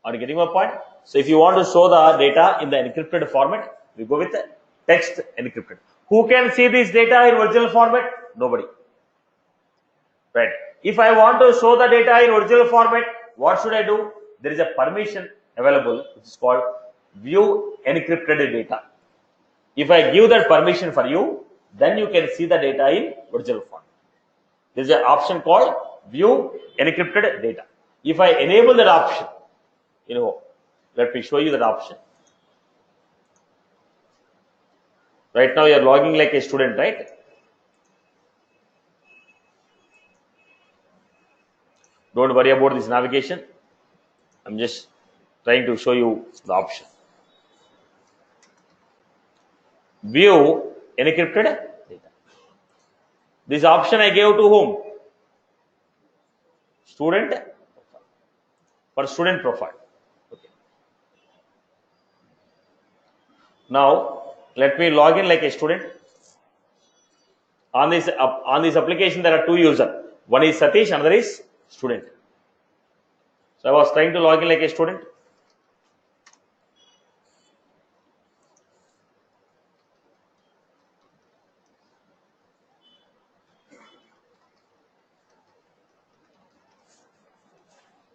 Are you getting my point? So if you want to show the data in the encrypted format, we go with text encrypted. Who can see this data in original format? Nobody. Right. If I want to show the data in original format, what should I do? There is a permission available which is called view encrypted data. If I give that permission for you, then you can see the data in original format. There is an option called view encrypted data. If I enable that option, let me show you that option. Right now you are logging like a student, right? Don't worry about this navigation. I'm just trying to show you the option. View encrypted data. This option I gave to whom? Student, for student profile. Okay. Now let me log in like a student. On this application there are two users. One is Satish, another is student. So I was trying to log in like a student.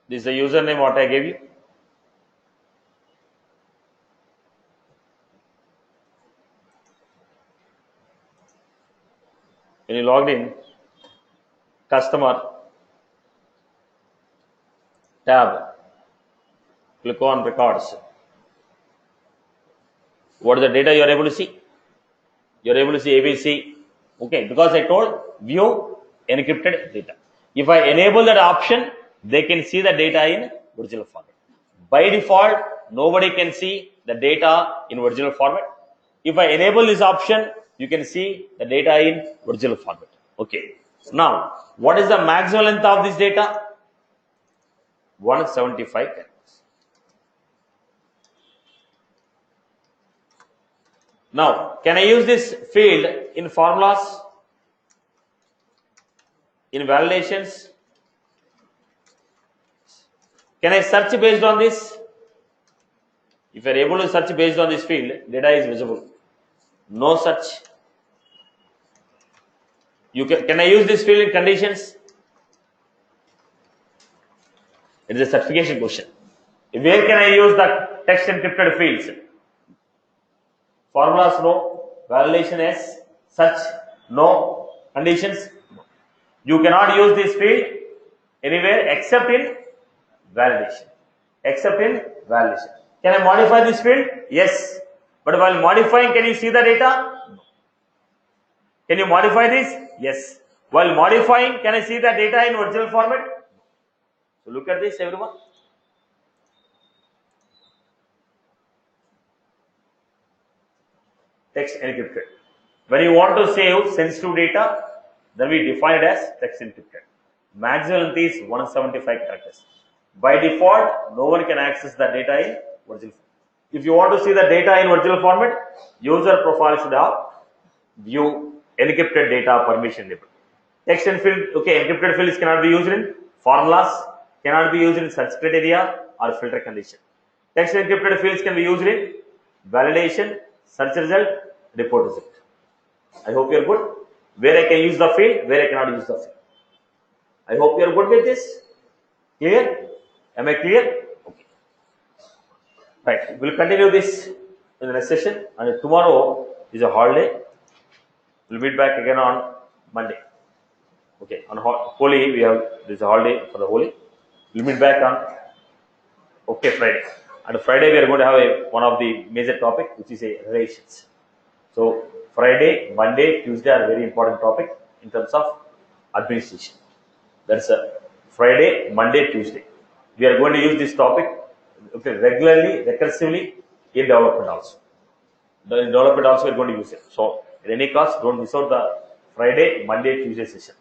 This is the username what I gave you. When you logged in, customer tab, click on records. What is the data you are able to see? You are able to see ABC. Okay, because I told view encrypted data. If I enable that option, they can see the data in original format. By default, nobody can see the data in original format. If I enable this option, you can see the data in original format. Okay. Now, what is the maximum length of this data? 175 characters. Now, can I use this field in formulas, in validations? Can I search based on this? If you are able to search based on this field, data is visible. No search. Can I use this field in conditions? It is a certification question. Where can I use the text encrypted fields? Formulas no, validation yes, search no, conditions no. You cannot use this field anywhere except in validation. Except in validation. Can I modify this field? Yes. But while modifying, can you see the data? No. Can you modify this? Yes. While modifying, can I see the data in original format? So look at this, everyone. Text encrypted. When you want to save sensitive data, then we define it as text encrypted. Maximum length is 175 characters. By default, no one can access the data in original format. If you want to see the data in original format, user profile should have view encrypted data permission label. Text and field, okay, encrypted fields cannot be used in formulas, cannot be used in search criteria or filter condition. Text encrypted fields can be used in validation, search result, report result. I hope you are good. Where I can use the field, where I cannot use the field. I hope you are good with this. Clear? Am I clear? Okay. Right. We'll continue this in the next session. And tomorrow is a holiday. We'll meet back again on Monday. Okay. On Holy, there's a holiday for the Holy. We'll meet back on Friday. And Friday we are going to have one of the major topic, which is relations. So Friday, Monday, Tuesday are very important topic in terms of administration. That's a Friday, Monday, Tuesday. We are going to use this topic regularly, recursively in development also. In development also we are going to use it. So in any case, don't miss out the Friday, Monday, Tuesday session.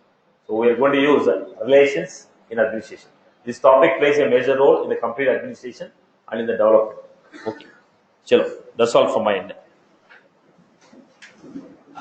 So we are going to use relations in administration. This topic plays a major role in the complete administration and in the development. Okay. Chalo. That's all from my end.